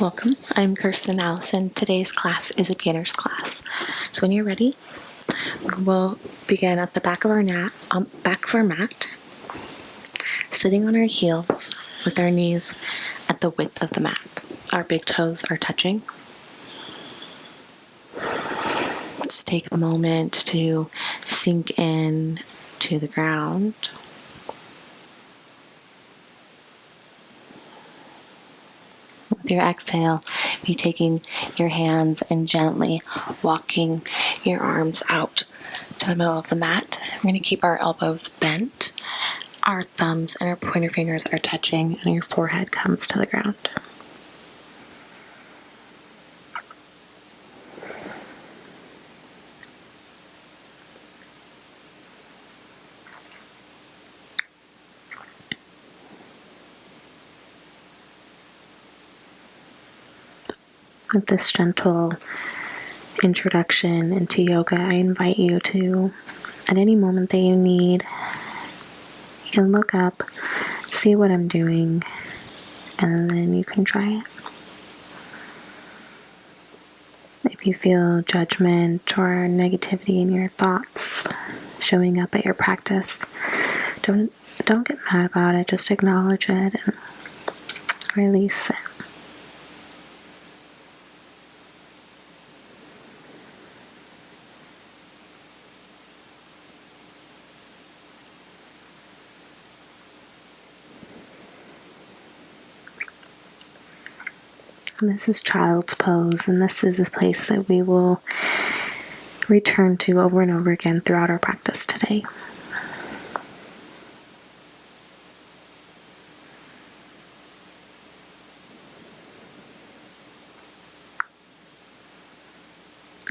Welcome, I'm Kirsten Allison. Today's class is a beginner's class. So when you're ready, we'll begin at the back of our mat, sitting on our heels with our knees at the width of the mat. Our big toes are touching. Let's take a moment to sink in to the ground. With your exhale, be taking your hands and gently walking your arms out to the middle of the mat. We're going to keep our elbows bent. Our thumbs and our pointer fingers are touching, and your forehead comes to the ground. With this gentle introduction into yoga, I invite you to, at any moment that you need, you can look up, see what I'm doing, and then you can try it. If you feel judgment or negativity in your thoughts showing up at your practice, don't get mad about it. Just acknowledge it and release it. And this is child's pose, and this is a place that we will return to over and over again throughout our practice today.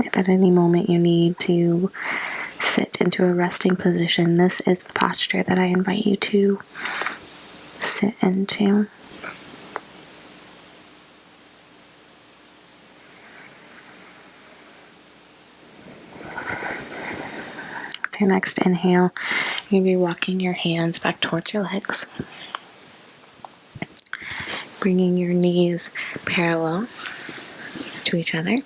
If at any moment you need to sit into a resting position, this is the posture that I invite you to sit into. With your next inhale, you'll be walking your hands back towards your legs, bringing your knees parallel to each other,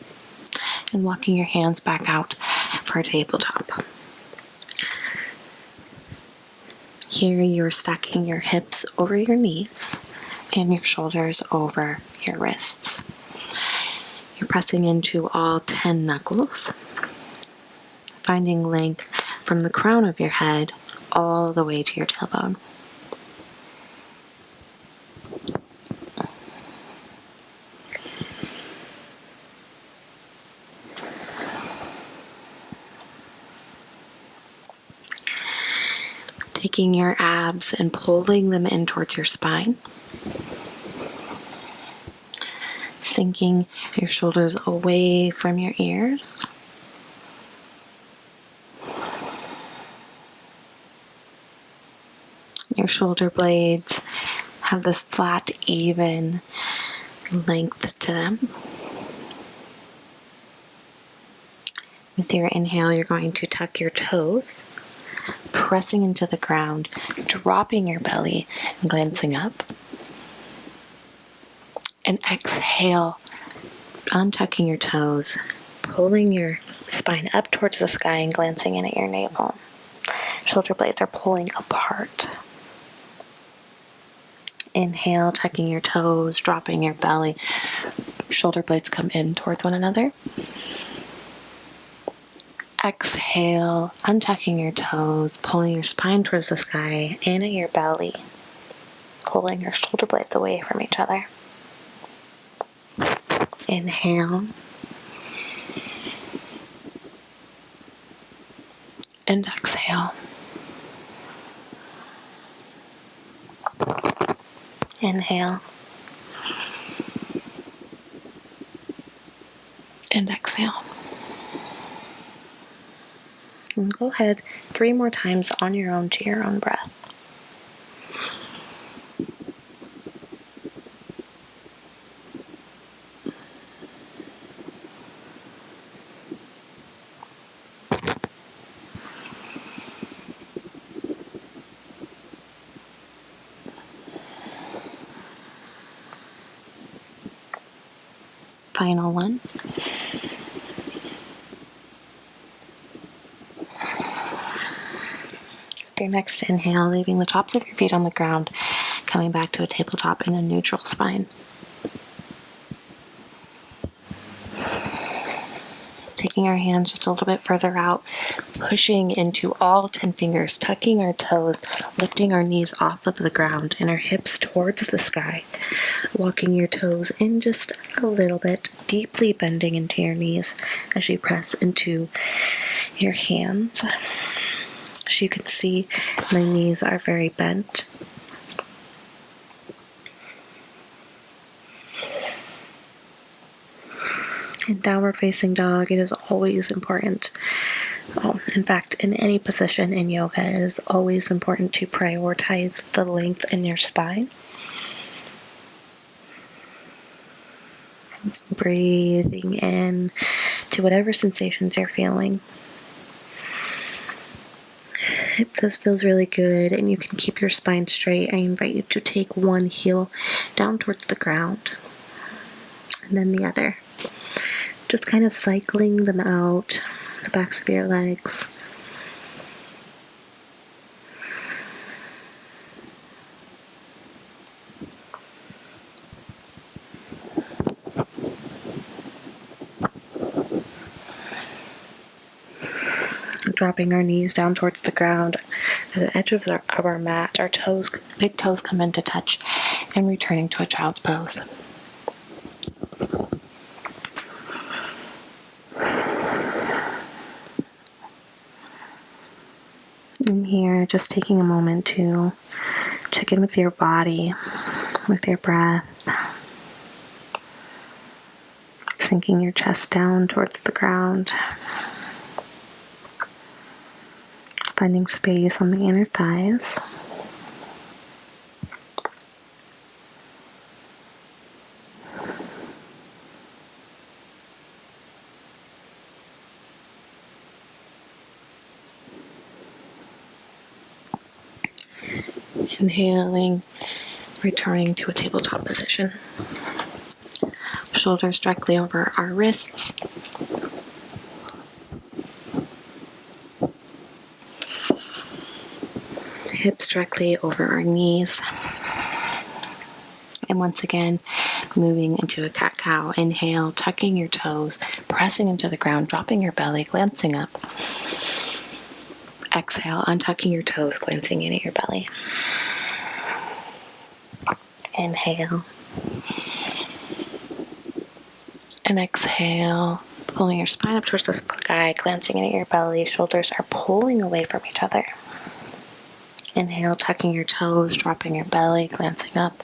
and walking your hands back out for a tabletop. Here you're stacking your hips over your knees and your shoulders over your wrists. You're pressing into all 10 knuckles, finding length from the crown of your head all the way to your tailbone. Taking your abs and pulling them in towards your spine. Sinking your shoulders away from your ears. Your shoulder blades have this flat, even length to them. With your inhale, you're going to tuck your toes, pressing into the ground, dropping your belly and glancing up. And exhale, untucking your toes, pulling your spine up towards the sky and glancing in at your navel. Shoulder blades are pulling apart. Inhale, tucking your toes, dropping your belly. Shoulder blades come in towards one another. Exhale, untucking your toes, pulling your spine towards the sky, in at your belly, pulling your shoulder blades away from each other. Inhale. And exhale. Inhale. And exhale. And go ahead 3 more times on your own to your own breath. final one. With your next inhale, leaving the tops of your feet on the ground, coming back to a tabletop in a neutral spine. Taking our hands just a little bit further out, pushing into all 10 fingers, tucking our toes, lifting our knees off of the ground and our hips towards the sky. Walking your toes in just a little bit, deeply bending into your knees as you press into your hands. As you can see, my knees are very bent. In downward facing dog, it is always important. In fact, in any position in yoga, it is always important to prioritize the length in your spine. Breathing in to whatever sensations you're feeling. If this feels really good and you can keep your spine straight, I invite you to take one heel down towards the ground and then the other. Just kind of cycling them out, the backs of your legs. Dropping our knees down towards the ground, the edges of our mat, our toes, big toes come into touch, and returning to a child's pose. In here, just taking a moment to check in with your body, with your breath, sinking your chest down towards the ground, finding space on the inner thighs. Inhaling, returning to a tabletop position. Shoulders directly over our wrists. Hips directly over our knees. And once again, moving into a cat-cow. Inhale, tucking your toes, pressing into the ground, dropping your belly, glancing up. Exhale, untucking your toes, glancing in at your belly. Inhale. And exhale, pulling your spine up towards the sky, glancing in at your belly. Shoulders are pulling away from each other. Inhale, tucking your toes, dropping your belly, glancing up.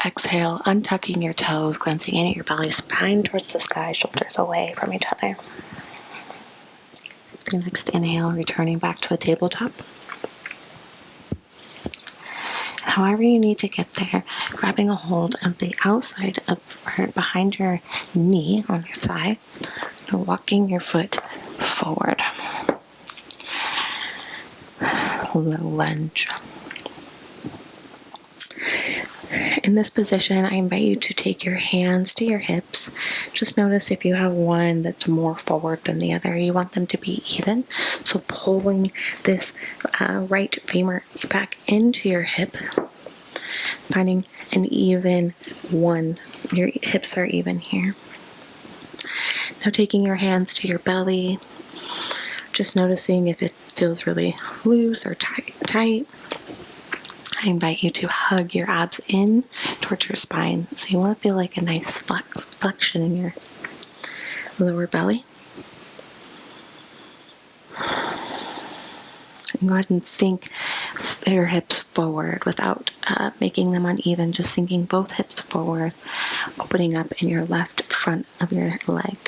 Exhale, untucking your toes, glancing in at your belly, spine towards the sky, shoulders away from each other. The next inhale, returning back to a tabletop. However you need to get there, grabbing a hold of the outside of or behind your knee on your thigh, and walking your foot forward. Low lunge. In this position, I invite you to take your hands to your hips. Just notice if you have one that's more forward than the other. You want them to be even. So pulling this right femur back into your hip, finding an even one. Your hips are even here. Now taking your hands to your belly, just noticing if it feels really loose or tight. I invite you to hug your abs in towards your spine. So you want to feel like a nice flexion in your lower belly. And go ahead and sink your hips forward without making them uneven. Just sinking both hips forward, opening up in your left front of your leg.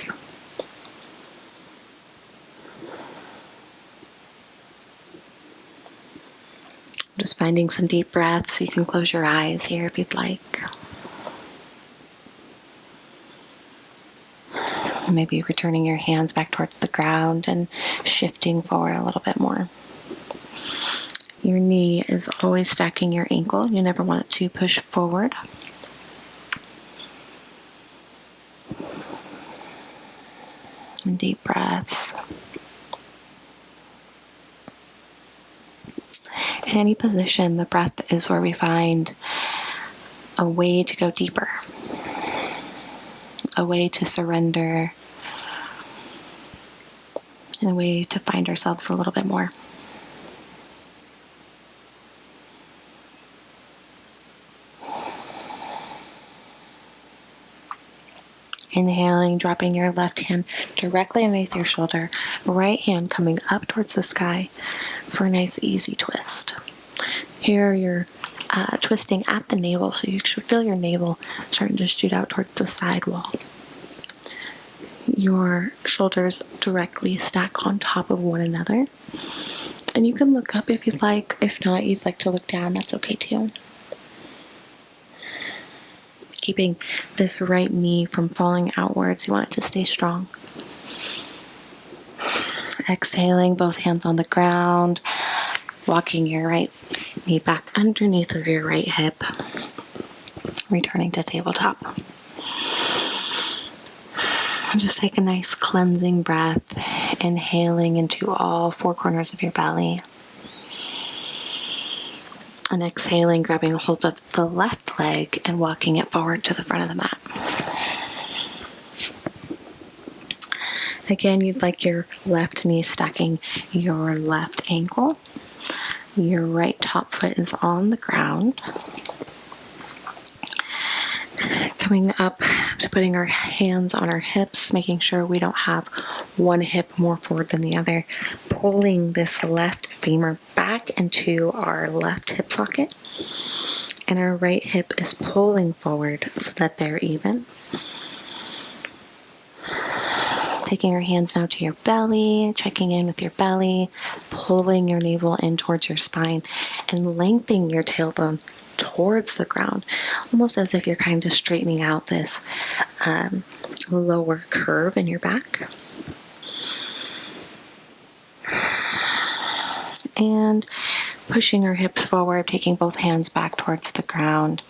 Just finding some deep breaths. You can close your eyes here if you'd like. Maybe returning your hands back towards the ground and shifting forward a little bit more. Your knee is always stacking your ankle. You never want it to push forward. Some deep breaths. In any position, the breath is where we find a way to go deeper, a way to surrender, and a way to find ourselves a little bit more. Inhaling, dropping your left hand directly underneath your shoulder, right hand coming up towards the sky for a nice easy twist. Here you're twisting at the navel, so you should feel your navel starting to shoot out towards the side wall. Your shoulders directly stack on top of one another. And you can look up if you'd like. If not, you'd like to look down, that's okay too. Keeping this right knee from falling outwards. You want it to stay strong. Exhaling, both hands on the ground. Walking your right knee back underneath of your right hip. Returning to tabletop. Just take a nice cleansing breath, inhaling into all four corners of your belly. And exhaling, grabbing a hold of the left leg and walking it forward to the front of the mat. Again, you'd like your left knee stacking your left ankle. Your right top foot is on the ground. Coming up to putting our hands on our hips, making sure we don't have one hip more forward than the other. Pulling this left femur back into our left hip socket. And our right hip is pulling forward so that they're even. Taking your hands now to your belly, checking in with your belly, pulling your navel in towards your spine, and lengthening your tailbone towards the ground, almost as if you're kind of straightening out this lower curve in your back. And pushing our hips forward, taking both hands back towards the ground.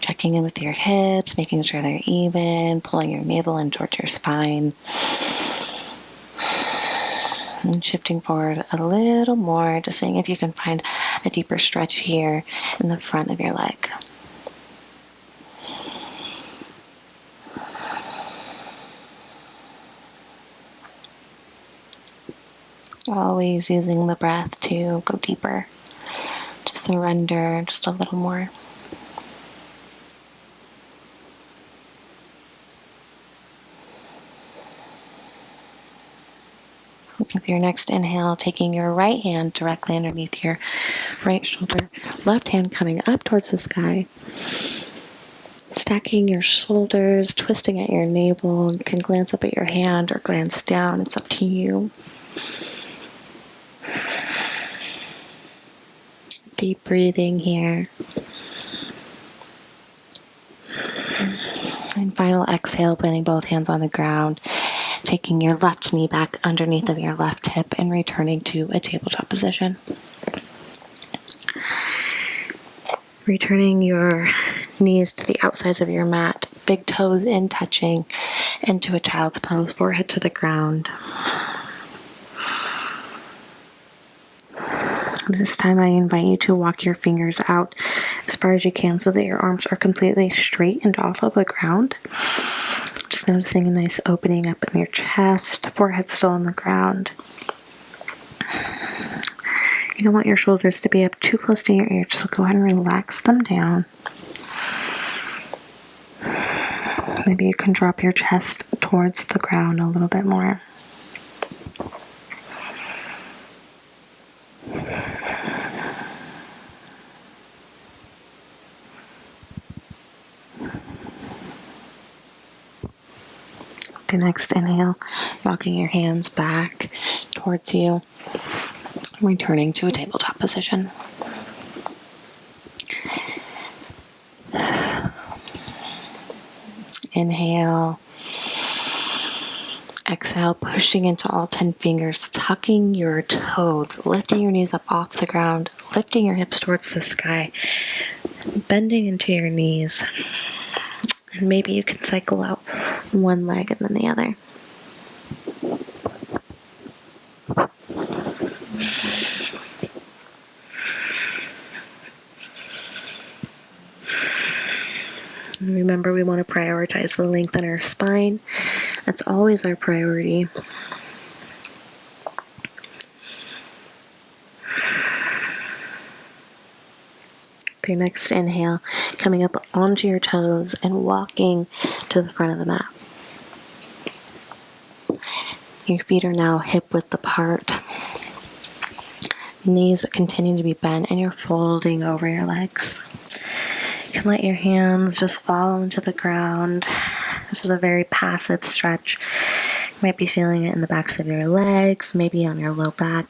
Checking in with your hips, making sure they're even, pulling your navel in towards your spine. And shifting forward a little more, just seeing if you can find a deeper stretch here in the front of your leg. Always using the breath to go deeper, to surrender just a little more. With your next inhale, taking your right hand directly underneath your right shoulder, left hand coming up towards the sky. Stacking your shoulders, twisting at your navel. You can glance up at your hand or glance down. It's up to you. Deep breathing here. And final exhale, planting both hands on the ground. Taking your left knee back underneath of your left hip and returning to a tabletop position. Returning your knees to the outsides of your mat, big toes in touching into a child's pose, forehead to the ground. This time I invite you to walk your fingers out as far as you can so that your arms are completely straight and off of the ground. Just noticing a nice opening up in your chest, forehead still on the ground. You don't want your shoulders to be up too close to your ears, so go ahead and relax them down. Maybe you can drop your chest towards the ground a little bit more. The next inhale, rocking your hands back towards you, returning to a tabletop position. Inhale. Exhale, pushing into all 10 fingers, tucking your toes, lifting your knees up off the ground, lifting your hips towards the sky, bending into your knees. And maybe you can cycle out one leg and then the other. And remember, we want to prioritize the length in our spine. That's always our priority. With your next inhale, coming up onto your toes and walking to the front of the mat. Your feet are now hip-width apart. Knees continue to be bent and you're folding over your legs. You can let your hands just fall into the ground. This is a very passive stretch. You might be feeling it in the backs of your legs, maybe on your low back.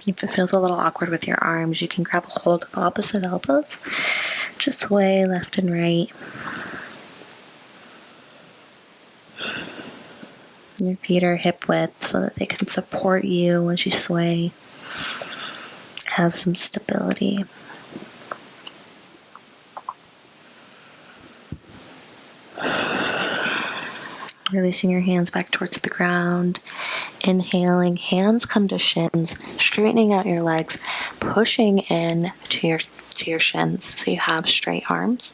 If it feels a little awkward with your arms, you can grab a hold of opposite elbows. Just sway left and right. Your feet are hip width so that they can support you as you sway. Have some stability. Releasing your hands back towards the ground. Inhaling, hands come to shins, straightening out your legs, pushing in to your shins so you have straight arms.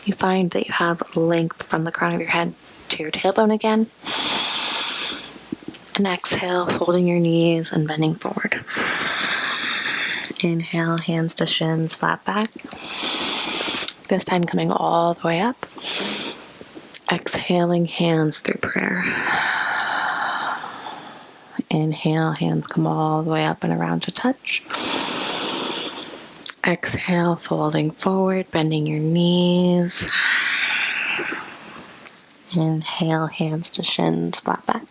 You find that you have length from the crown of your head to your tailbone again. And exhale, folding your knees and bending forward. Inhale, hands to shins, flat back. This time coming all the way up. Exhaling, hands through prayer. Inhale, hands come all the way up and around to touch. Exhale, folding forward, bending your knees. Inhale, hands to shins, flat back.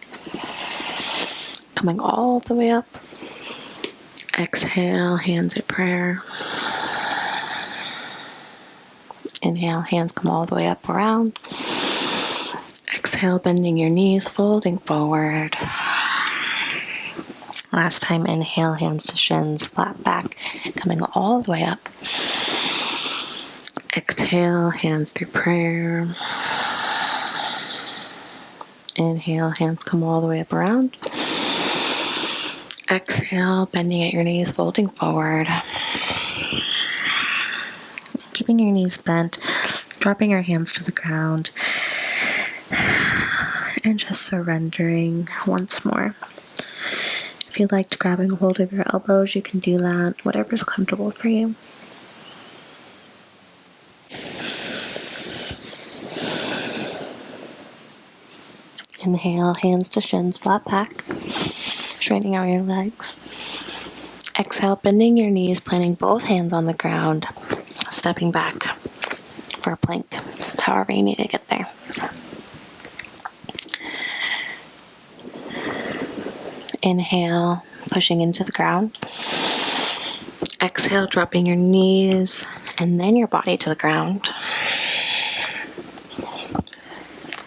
Coming all the way up. Exhale, hands at prayer. Inhale, hands come all the way up around. Exhale, bending your knees, folding forward. Last time, inhale, hands to shins, flat back, coming all the way up. Exhale, hands through prayer. Inhale, hands come all the way up around. Exhale, bending at your knees, folding forward. Keeping your knees bent, dropping your hands to the ground, and just surrendering once more. If you liked grabbing a hold of your elbows, you can do that, whatever's comfortable for you. Inhale, hands to shins, flat back, straightening out your legs. Exhale, bending your knees, planting both hands on the ground, stepping back for a plank, however you need to get there. Inhale, pushing into the ground. Exhale, dropping your knees and then your body to the ground.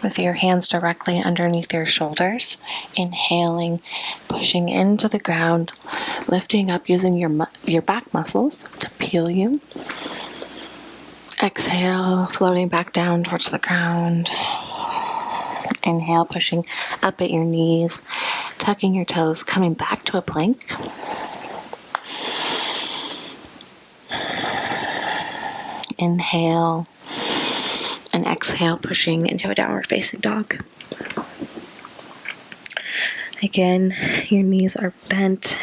With your hands directly underneath your shoulders. Inhaling, pushing into the ground, lifting up using your back muscles to peel you. Exhale, floating back down towards the ground. Inhale, pushing up at your knees, tucking your toes, coming back to a plank. Inhale and exhale, pushing into a downward facing dog. Again, your knees are bent,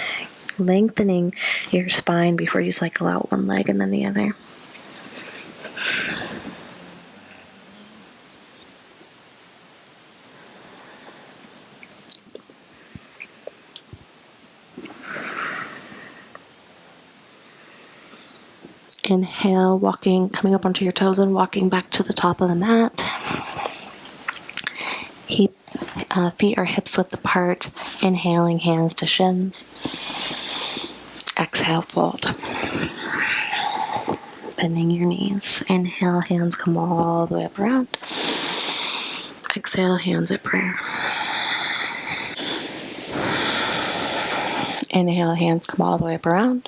lengthening your spine before you cycle out one leg and then the other. Inhale, coming up onto your toes and walking back to the top of the mat. Feet are hips width apart. Inhaling, hands to shins. Exhale, fold. Bending your knees. Inhale, hands come all the way up around. Exhale, hands at prayer. Inhale, hands come all the way up around.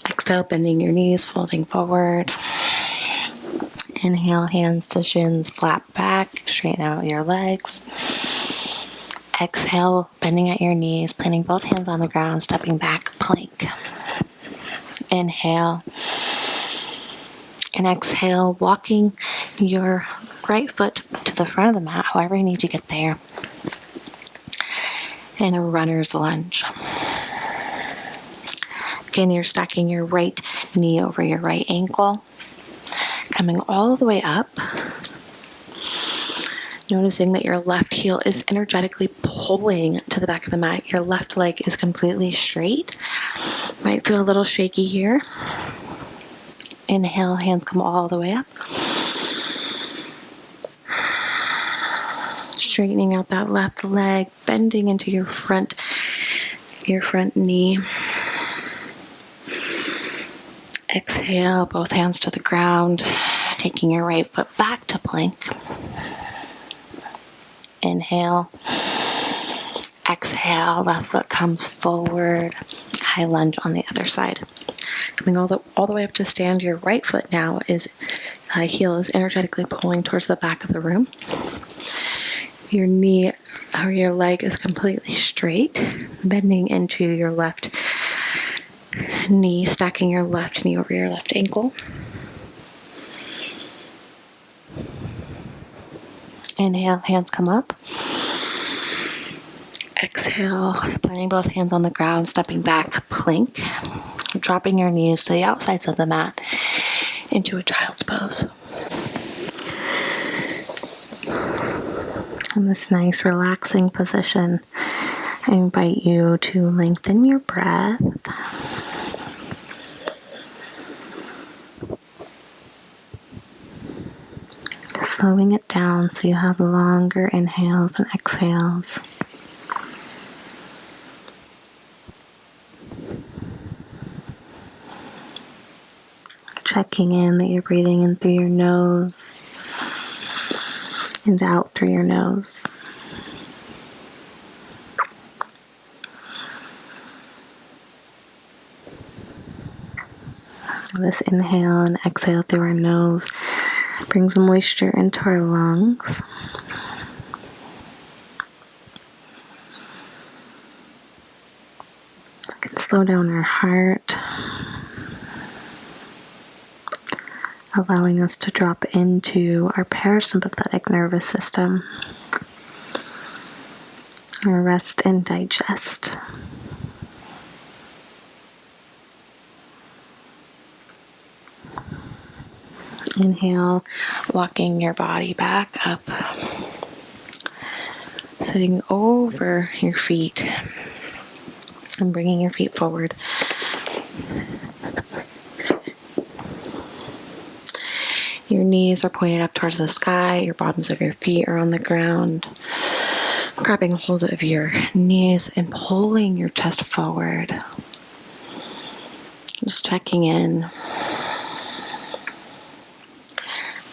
Exhale, bending your knees, folding forward. Inhale, hands to shins, flat back, straighten out your legs. Exhale, bending at your knees, planting both hands on the ground, stepping back, plank. Inhale. And exhale, walking your right foot to the front of the mat, however you need to get there. And a runner's lunge. Again, you're stacking your right knee over your right ankle, coming all the way up. Noticing that your left heel is energetically pulling to the back of the mat. Your left leg is completely straight. Might feel a little shaky here. Inhale, hands come all the way up. Straightening out that left leg, bending into your front knee. Exhale, both hands to the ground, taking your right foot back to plank. Inhale. Exhale, left foot comes forward. High lunge on the other side. Coming all the way up to stand, your right foot now heel is energetically pulling towards the back of the room. Your knee or your leg is completely straight, bending into your left knee, stacking your left knee over your left ankle. Inhale, hands come up. Exhale, planting both hands on the ground, stepping back, plank. Dropping your knees to the outsides of the mat into a child's pose. In this nice relaxing position, I invite you to lengthen your breath. Slowing it down so you have longer inhales and exhales. Checking in that you're breathing in through your nose and out through your nose. This inhale and exhale through our nose brings moisture into our lungs. So it can slow down our heart, allowing us to drop into our parasympathetic nervous system, our rest and digest. Inhale, walking your body back up, sitting over your feet and bringing your feet forward. Your knees are pointed up towards the sky, your bottoms of your feet are on the ground. Grabbing hold of your knees and pulling your chest forward. Just checking in.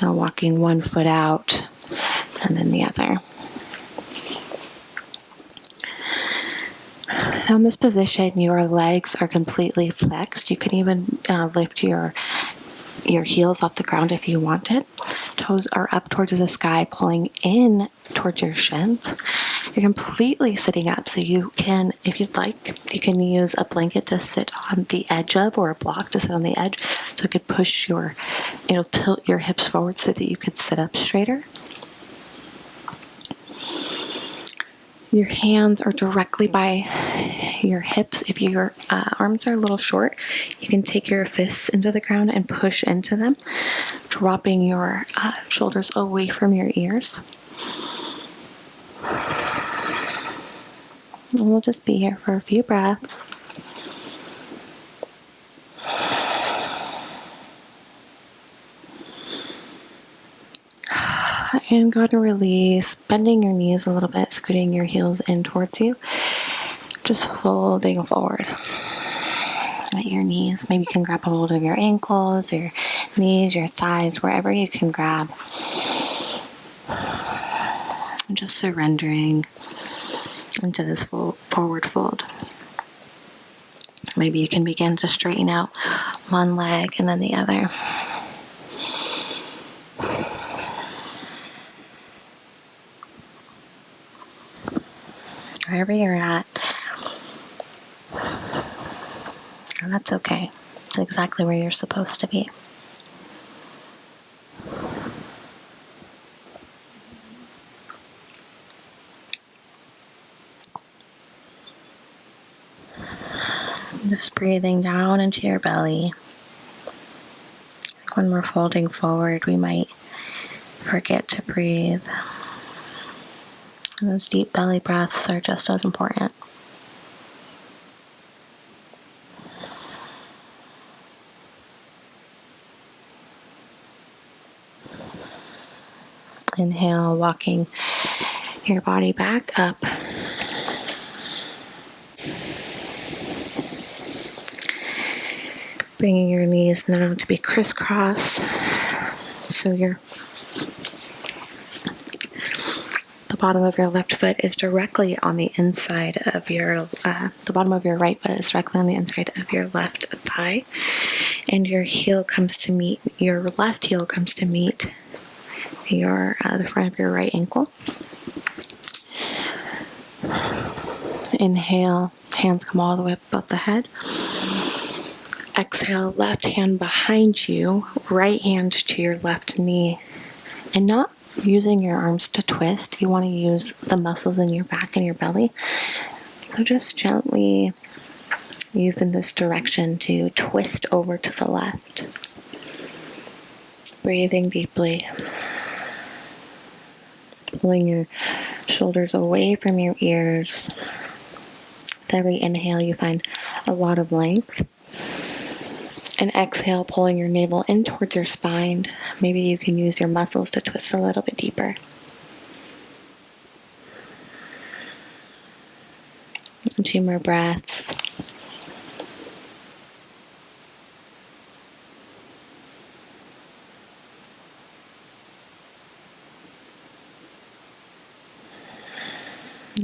Now walking one foot out and then the other. Now in this position, your legs are completely flexed. You can even lift your heels off the ground if you wanted. Toes are up towards the sky, pulling in towards your shins. You're completely sitting up, so you can, if you'd like, you can use a blanket to sit on the edge of, or a block to sit on the edge, so it could it'll tilt your hips forward so that you could sit up straighter. Your hands are directly by your hips. If your arms are a little short, you can take your fists into the ground and push into them, dropping your shoulders away from your ears. And we'll just be here for a few breaths. And go ahead and release, bending your knees a little bit, scooting your heels in towards you. Just folding forward at your knees. Maybe you can grab a hold of your ankles, your knees, your thighs, wherever you can grab. And just surrendering into this forward fold. Maybe you can begin to straighten out one leg and then the other. Wherever you're at, and that's okay. That's exactly where you're supposed to be. Just breathing down into your belly. When we're folding forward, we might forget to breathe. And those deep belly breaths are just as important. Inhale, walking your body back up. Bringing your knees now to be crisscross. So the bottom of your left foot is directly on the inside of the bottom of your right foot is directly on the inside of your left thigh. And your left heel comes to meet the front of your right ankle. Inhale, hands come all the way up above the head. Exhale, left hand behind you, right hand to your left knee. And not using your arms to twist, you want to use the muscles in your back and your belly. So just gently use in this direction to twist over to the left. Breathing deeply. Pulling your shoulders away from your ears. With every inhale, you find a lot of length. And exhale, pulling your navel in towards your spine. Maybe you can use your muscles to twist a little bit deeper. 2 more breaths.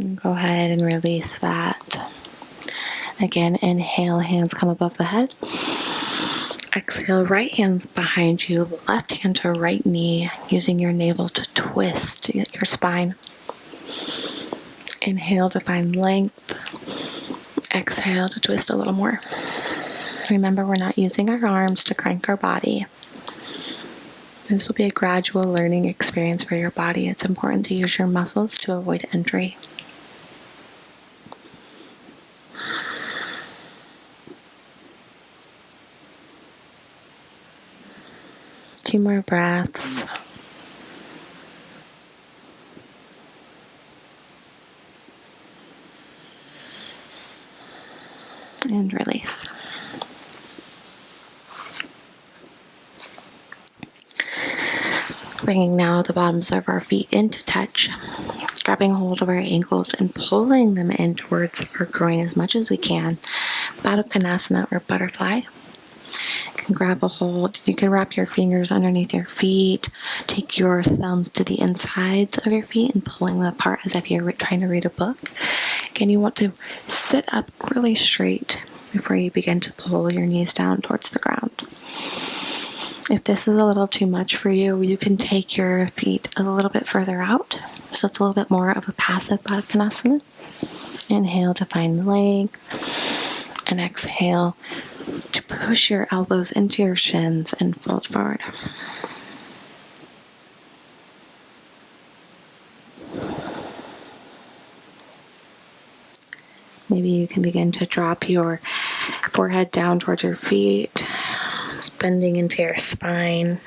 And go ahead and release that. Again, inhale, hands come above the head. Exhale, right hand behind you, left hand to right knee, using your navel to twist your spine. Inhale to find length. Exhale to twist a little more. Remember, we're not using our arms to crank our body. This will be a gradual learning experience for your body. It's important to use your muscles to avoid injury. Two more breaths. And release. Bringing now the bottoms of our feet into touch, grabbing hold of our ankles and pulling them in towards our groin as much as we can. Baddha Konasana or butterfly. You can grab a hold. You can wrap your fingers underneath your feet. Take your thumbs to the insides of your feet and pulling them apart as if you're trying to read a book. Again, you want to sit up really straight before you begin to pull your knees down towards the ground. If this is a little too much for you, you can take your feet a little bit further out. So it's a little bit more of a passive Baddha Konasana. Inhale to find length. And exhale to push your elbows into your shins and fold forward. Maybe you can begin to drop your forehead down towards your feet, bending into your spine.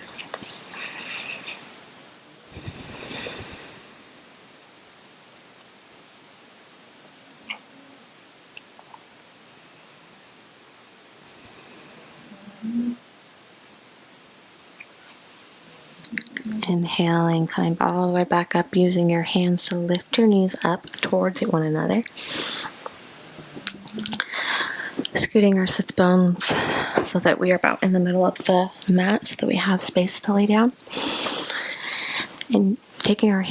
Inhaling, climb all the way back up, using your hands to lift your knees up towards one another. Scooting our sits bones so that we are about in the middle of the mat so that we have space to lay down. And Taking our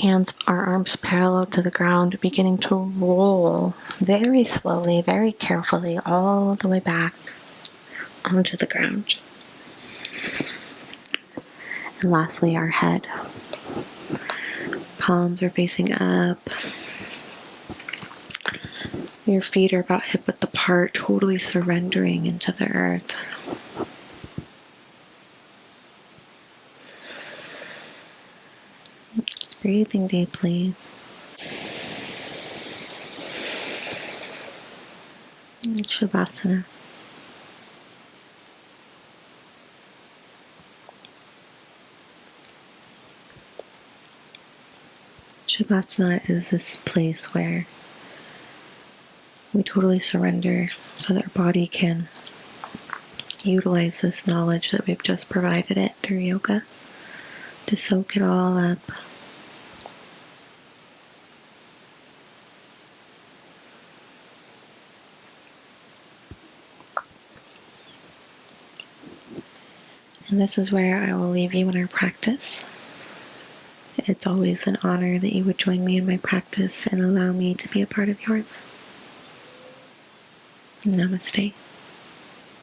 arms parallel to the ground, beginning to roll very slowly, very carefully, all the way back onto the ground. And lastly, our head. Palms are facing up. Your feet are about hip width apart, totally surrendering into the earth. Just breathing deeply. Shavasana. Shavasana is this place where we totally surrender so that our body can utilize this knowledge that we've just provided it through yoga to soak it all up. And this is where I will leave you in our practice. It's always an honor that you would join me in my practice and allow me to be a part of yours. Namaste.